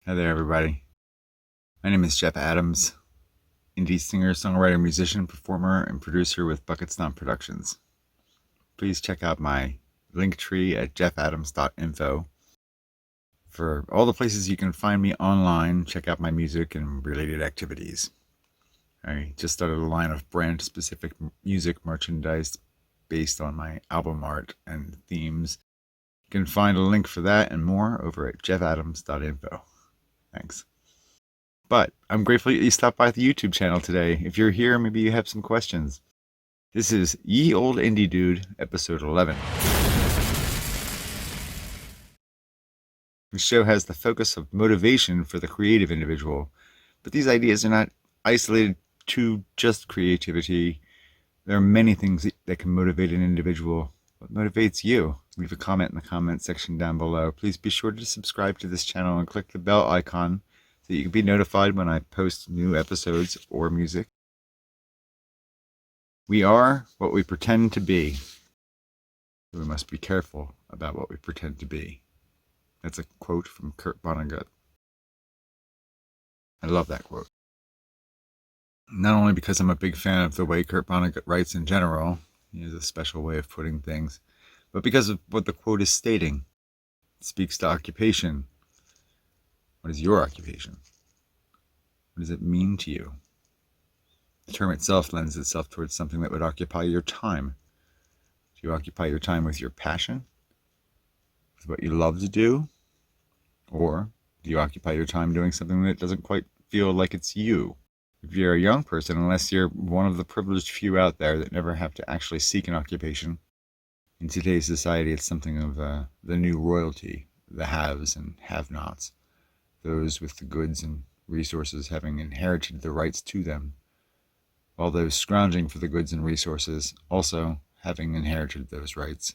Hi there, everybody. My name is Jᴇғғ Aᴅᴍs, indie singer, songwriter, musician, performer, and producer with Bucketstomp Productions. Please check out my link tree at jeffadams.info for all the places you can find me online. Check out my music and related activities. I just started a line of brand-specific music merchandise based on my album art and themes. You can find a link for that and more over at jeffadams.info. Thanks. But I'm grateful that you stopped by the YouTube channel today. If you're here, maybe you have some questions. This is Ye Old Indie Dude, episode 11. The show has the focus of motivation for the creative individual, but these ideas are not isolated to just creativity. There are many things that can motivate an individual. What motivates you? Leave a comment in the comment section down below. Please be sure to subscribe to this channel and click the bell icon so that you can be notified when I post new episodes or music. We are what we pretend to be. We must be careful about what we pretend to be. That's a quote from Jᴇʟɣ. I love that quote. Not only because I'm a big fan of the way Jᴇʟɣ writes in general, he has a special way of putting things, but because of what the quote is stating. It speaks to occupation. What is your occupation? What does it mean to you? The term itself lends itself towards something that would occupy your time. Do you occupy your time with your passion? With what you love to do? Or do you occupy your time doing something that doesn't quite feel like it's you? If you're a young person, unless you're one of the privileged few out there that never have to actually seek an occupation, in today's society it's something of the new royalty, the haves and have-nots, those with the goods and resources having inherited the rights to them, while those scrounging for the goods and resources also having inherited those rights.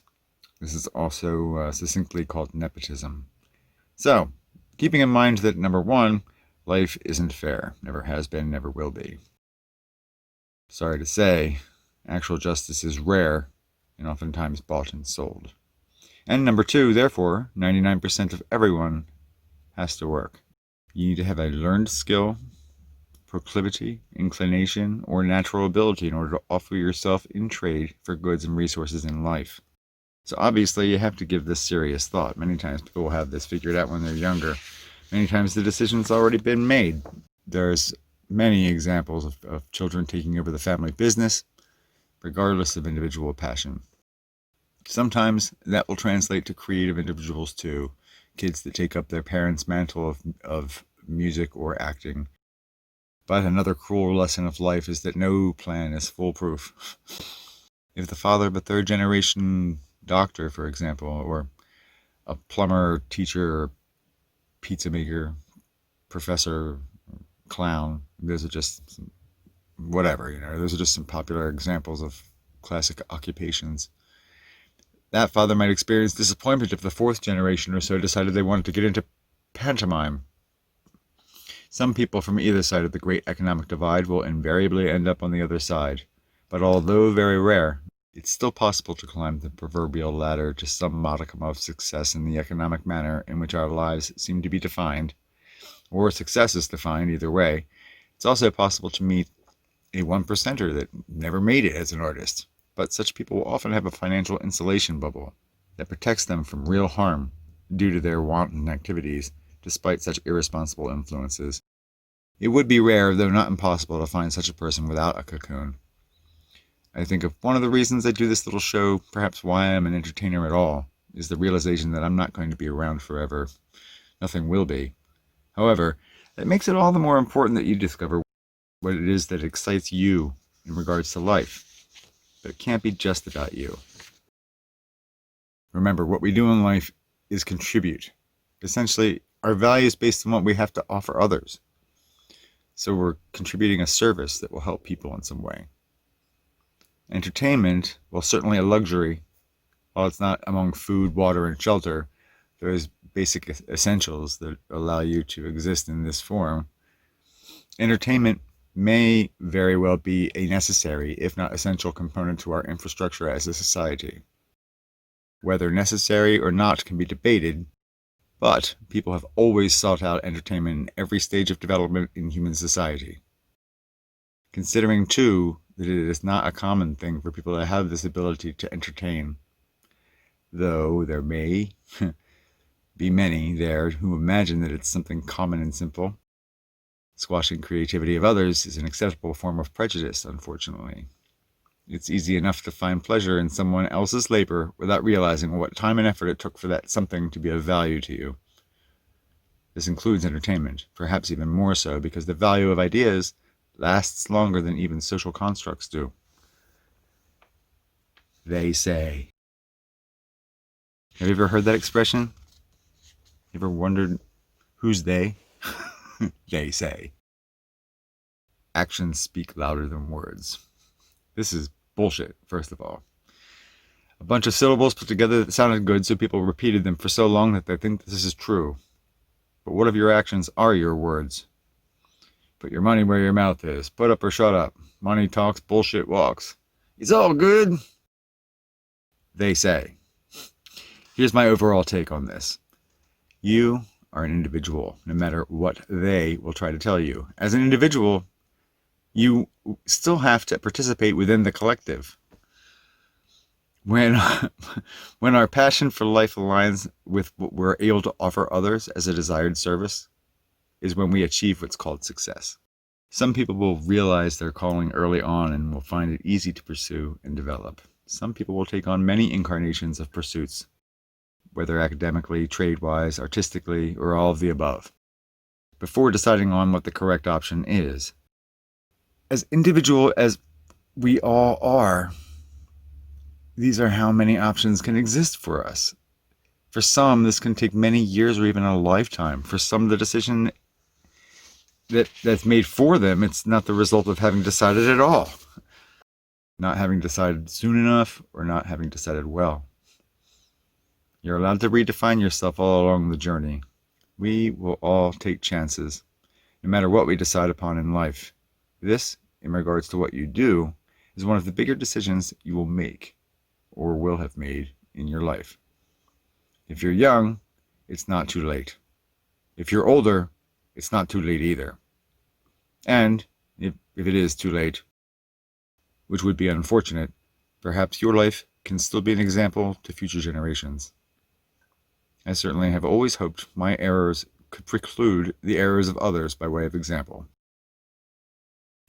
This is also succinctly called nepotism. So, keeping in mind that, number one, life isn't fair, never has been, never will be. Sorry to say, actual justice is rare and oftentimes bought and sold. And number two, therefore, 99% of everyone has to work. You need to have a learned skill, proclivity, inclination, or natural ability in order to offer yourself in trade for goods and resources in life. So obviously you have to give this serious thought. Many times people will have this figured out when they're younger. Many times the decision's already been made. There's many examples of children taking over the family business, regardless of individual passion. Sometimes that will translate to creative individuals too, kids that take up their parents' mantle of music or acting. But another cruel lesson of life is that no plan is foolproof. If the father of a third-generation doctor, for example, or a plumber, teacher, pizza maker, professor, clown, those are just some, whatever, those are just some popular examples of classic occupations. That father might experience disappointment if the fourth generation or so decided they wanted to get into pantomime. Some people from either side of the great economic divide will invariably end up on the other side, but although very rare, it's still possible to climb the proverbial ladder to some modicum of success in the economic manner in which our lives seem to be defined, or success is defined, either way. It's also possible to meet a one-percenter that never made it as an artist, but such people will often have a financial insulation bubble that protects them from real harm due to their wanton activities, despite such irresponsible influences. It would be rare, though not impossible, to find such a person without a cocoon. I think of one of the reasons I do this little show, perhaps why I'm an entertainer at all, is the realization that I'm not going to be around forever. Nothing will be. However, that makes it all the more important that you discover what it is that excites you in regards to life. But it can't be just about you. Remember, what we do in life is contribute. Essentially, our value is based on what we have to offer others. So we're contributing a service that will help people in some way. Entertainment, while certainly a luxury, while it's not among food, water, and shelter, those basic essentials that allow you to exist in this form, entertainment may very well be a necessary, if not essential, component to our infrastructure as a society. Whether necessary or not can be debated, But people have always sought out entertainment in every stage of development in human society. Considering, too, that it is not a common thing for people to have this ability to entertain, though there may be many there who imagine that it's something common and simple. Squashing creativity of others is an acceptable form of prejudice, unfortunately. It's easy enough to find pleasure in someone else's labor without realizing what time and effort it took for that something to be of value to you. This includes entertainment, perhaps even more so, because the value of ideas lasts longer than even social constructs do. They say. Have you ever heard that expression? You ever wondered who's they? They say. Actions speak louder than words. This is bullshit, first of all. A bunch of syllables put together that sounded good, so people repeated them for so long that they think this is true. But what of your actions are your words? Put your money where your mouth is. Put up or shut up. Money talks, bullshit walks. It's all good. They say. Here's my overall take on this. You are an individual, no matter what they will try to tell you. As an individual, you still have to participate within the collective. When our passion for life aligns with what we're able to offer others as a desired service, is when we achieve what's called success. Some people will realize their calling early on and will find it easy to pursue and develop. Some people will take on many incarnations of pursuits, whether academically, trade-wise, artistically, or all of the above, before deciding on what the correct option is. As individual as we all are, these are how many options can exist for us. For some, this can take many years or even a lifetime. For some, the decision that's made for them, it's not the result of having decided at all. Not having decided soon enough, or not having decided well. You're allowed to redefine yourself all along the journey. We will all take chances, no matter what we decide upon in life. This, in regards to what you do, is one of the bigger decisions you will make, or will have made, in your life. If you're young, it's not too late. If you're older, it's not too late either. And if it is too late, which would be unfortunate, perhaps your life can still be an example to future generations. I certainly have always hoped my errors could preclude the errors of others by way of example.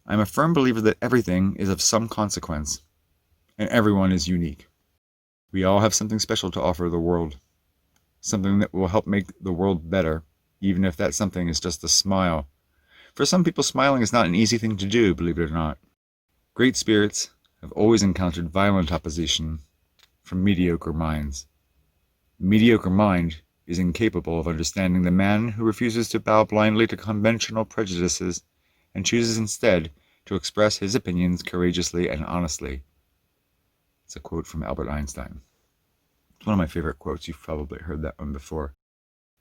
I am a firm believer that everything is of some consequence, and everyone is unique. We all have something special to offer the world, something that will help make the world better, even if that something is just a smile. For some people, smiling is not an easy thing to do, believe it or not. Great spirits have always encountered violent opposition from mediocre minds. The mediocre mind is incapable of understanding the man who refuses to bow blindly to conventional prejudices and chooses instead to express his opinions courageously and honestly. It's a quote from Albert Einstein. It's one of my favorite quotes. You've probably heard that one before.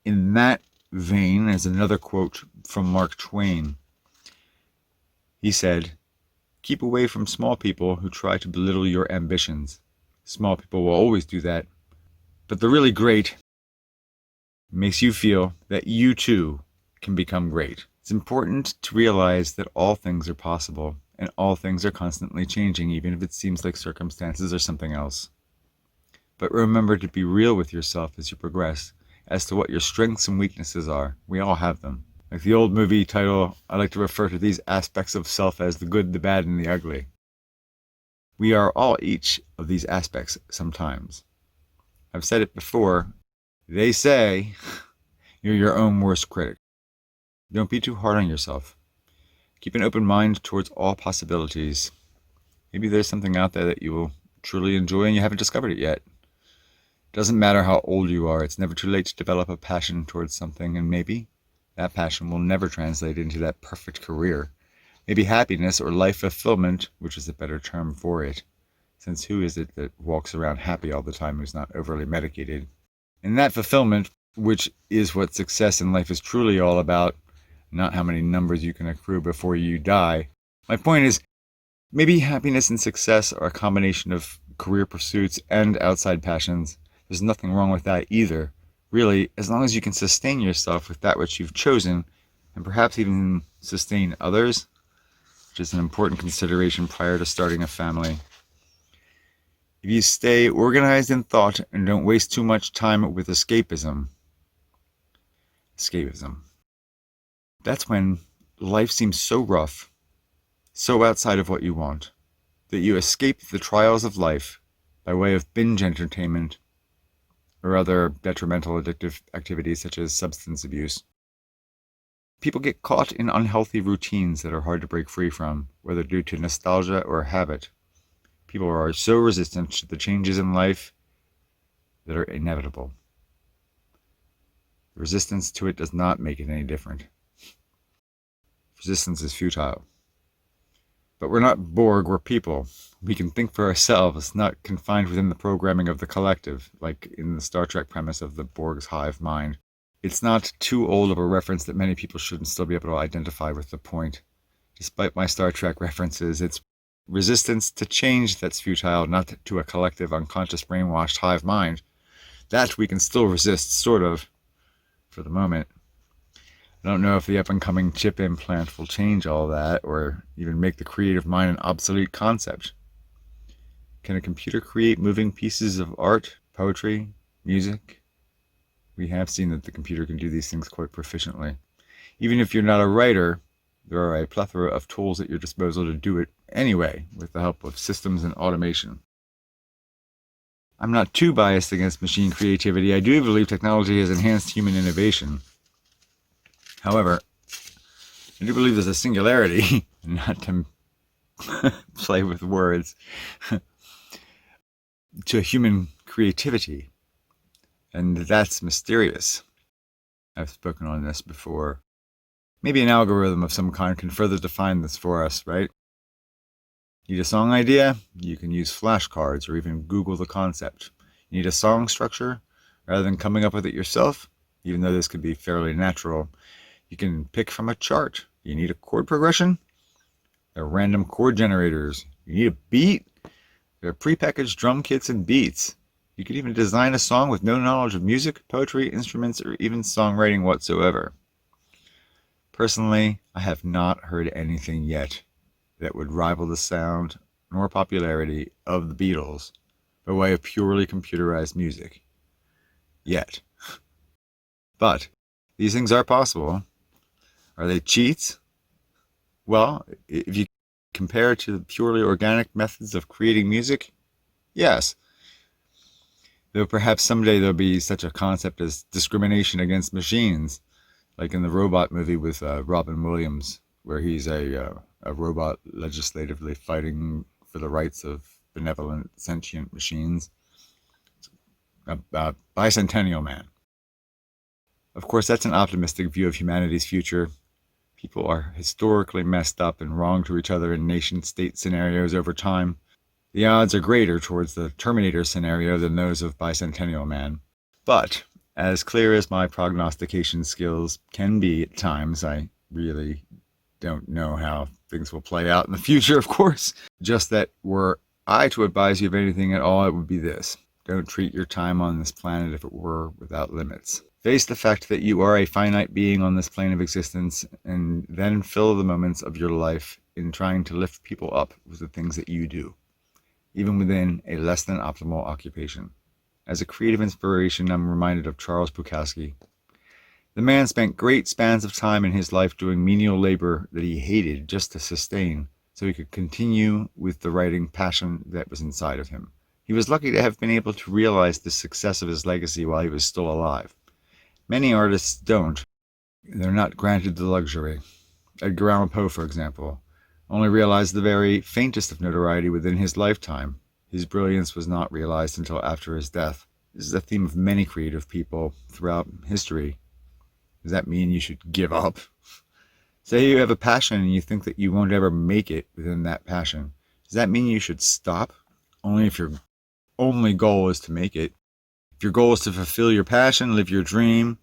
In that vein is another quote from Mark Twain. He said, "Keep away from small people who try to belittle your ambitions. Small people will always do that. But the really great makes you feel that you too can become great." It's important to realize that all things are possible and all things are constantly changing, even if it seems like circumstances are something else. But remember to be real with yourself as you progress as to what your strengths and weaknesses are. We all have them. Like the old movie title, I like to refer to these aspects of self as the good, the bad, and the ugly. We are all each of these aspects sometimes. I've said it before. They say you're your own worst critic. Don't be too hard on yourself. Keep an open mind towards all possibilities. Maybe there's something out there that you will truly enjoy and you haven't discovered it yet. Doesn't matter how old you are, it's never too late to develop a passion towards something, and maybe that passion will never translate into that perfect career. Maybe happiness or life fulfillment, which is a better term for it, since who is it that walks around happy all the time who's not overly medicated? And that fulfillment, which is what success in life is truly all about, not how many numbers you can accrue before you die. My point is, maybe happiness and success are a combination of career pursuits and outside passions. There's nothing wrong with that either, Really, as long as you can sustain yourself with that which you've chosen, and perhaps even sustain others, which is an important consideration prior to starting a family. If you stay organized in thought and don't waste too much time with escapism, that's when life seems so rough, so outside of what you want, that you escape the trials of life by way of binge entertainment or other detrimental addictive activities such as substance abuse. People get caught in unhealthy routines that are hard to break free from, whether due to nostalgia or habit. People are so resistant to the changes in life that are inevitable. The resistance to it does not make it any different. Resistance is futile. But we're not Borg, we're people. We can think for ourselves, not confined within the programming of the collective, like in the Star Trek premise of the Borg's hive mind. It's not too old of a reference that many people shouldn't still be able to identify with the point. Despite my Star Trek references, it's resistance to change that's futile, not to a collective, unconscious, brainwashed hive mind. That we can still resist, sort of, for the moment. I don't know if the up-and-coming chip implant will change all that, or even make the creative mind an obsolete concept. Can a computer create moving pieces of art, poetry, music? We have seen that the computer can do these things quite proficiently. Even if you're not a writer, there are a plethora of tools at your disposal to do it anyway, with the help of systems and automation. I'm not too biased against machine creativity. I do believe technology has enhanced human innovation. However, I do believe there's a singularity, not to play with words, to human creativity. And that's mysterious. I've spoken on this before. Maybe an algorithm of some kind can further define this for us, right? Need a song idea? You can use flashcards or even Google the concept. You need a song structure? Rather than coming up with it yourself, even though this could be fairly natural, you can pick from a chart. You need a chord progression? There are random chord generators. You need a beat? There are prepackaged drum kits and beats. You could even design a song with no knowledge of music, poetry, instruments, or even songwriting whatsoever. Personally, I have not heard anything yet that would rival the sound nor popularity of the Beatles by way of purely computerized music. Yet. But these things are possible. Are they cheats? Well, if you compare it to the purely organic methods of creating music, yes. Though perhaps someday there'll be such a concept as discrimination against machines, like in the robot movie with Robin Williams, where he's a robot legislatively fighting for the rights of benevolent sentient machines. A bicentennial man. Of course, that's an optimistic view of humanity's future. People are historically messed up and wrong to each other in nation-state scenarios over time. The odds are greater towards the Terminator scenario than those of Bicentennial Man. But, as clear as my prognostication skills can be at times, I really don't know how things will play out in the future, of course. Just that were I to advise you of anything at all, it would be this. Don't treat your time on this planet if it were without limits. Face the fact that you are a finite being on this plane of existence, and then fill the moments of your life in trying to lift people up with the things that you do, even within a less than optimal occupation. As a creative inspiration, I'm reminded of Charles Bukowski. The man spent great spans of time in his life doing menial labor that he hated just to sustain, so he could continue with the writing passion that was inside of him. He was lucky to have been able to realize the success of his legacy while he was still alive. Many artists don't. They're not granted the luxury. Edgar Allan Poe, for example, only realized the very faintest of notoriety within his lifetime. His brilliance was not realized until after his death. This is a theme of many creative people throughout history. Does that mean you should give up? Say you have a passion and you think that you won't ever make it within that passion. Does that mean you should stop? Only if your only goal is to make it. If your goal is to fulfill your passion, live your dream,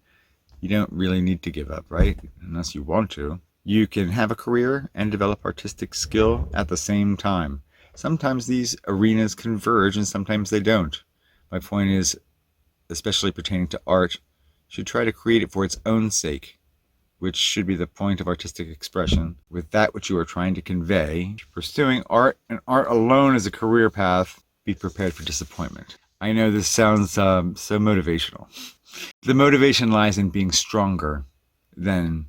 you don't really need to give up, right? Unless you want to. You can have a career and develop artistic skill at the same time. Sometimes these arenas converge and sometimes they don't. My point is, especially pertaining to art, should try to create it for its own sake, which should be the point of artistic expression, with that which you are trying to convey. Pursuing art and art alone as a career path, be prepared for disappointment. I know this sounds so motivational. The motivation lies in being stronger than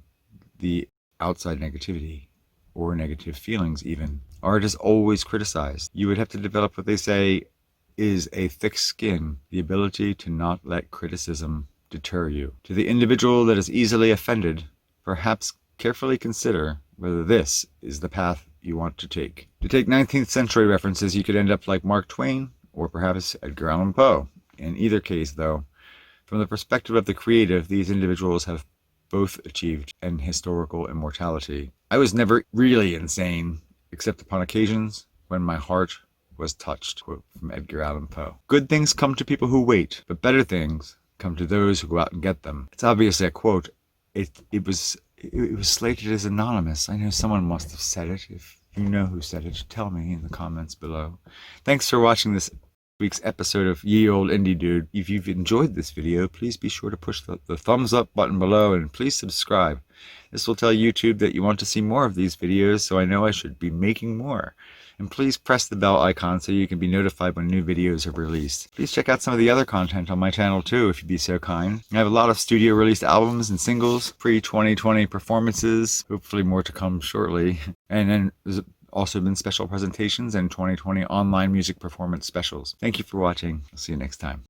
the outside negativity or negative feelings even. Art is always criticized. You would have to develop what they say is a thick skin, the ability to not let criticism deter you. To the individual that is easily offended, perhaps carefully consider whether this is the path you want to take. To take 19th century references, you could end up like Mark Twain or perhaps Edgar Allan Poe. In either case, though, from the perspective of the creative, these individuals have both achieved an historical immortality. I was never really insane, except upon occasions when my heart was touched. Quote from Edgar Allan Poe. Good things come to people who wait, but better things come to those who go out and get them. It's obviously a quote. It was slated as anonymous. I know someone must have said it. If you know who said it, tell me in the comments below. Thanks for watching this week's episode of Ye Olde Indie Dude. If you've enjoyed this video, please be sure to push the thumbs up button below and please subscribe. This will tell YouTube that you want to see more of these videos, so I know I should be making more. And please press the bell icon so you can be notified when new videos are released. Please check out some of the other content on my channel too, if you'd be so kind. I have a lot of studio released albums and singles, pre-2020 performances, hopefully more to come shortly. And then there's also been special presentations and 2020 online music performance specials. Thank you for watching. I'll see you next time.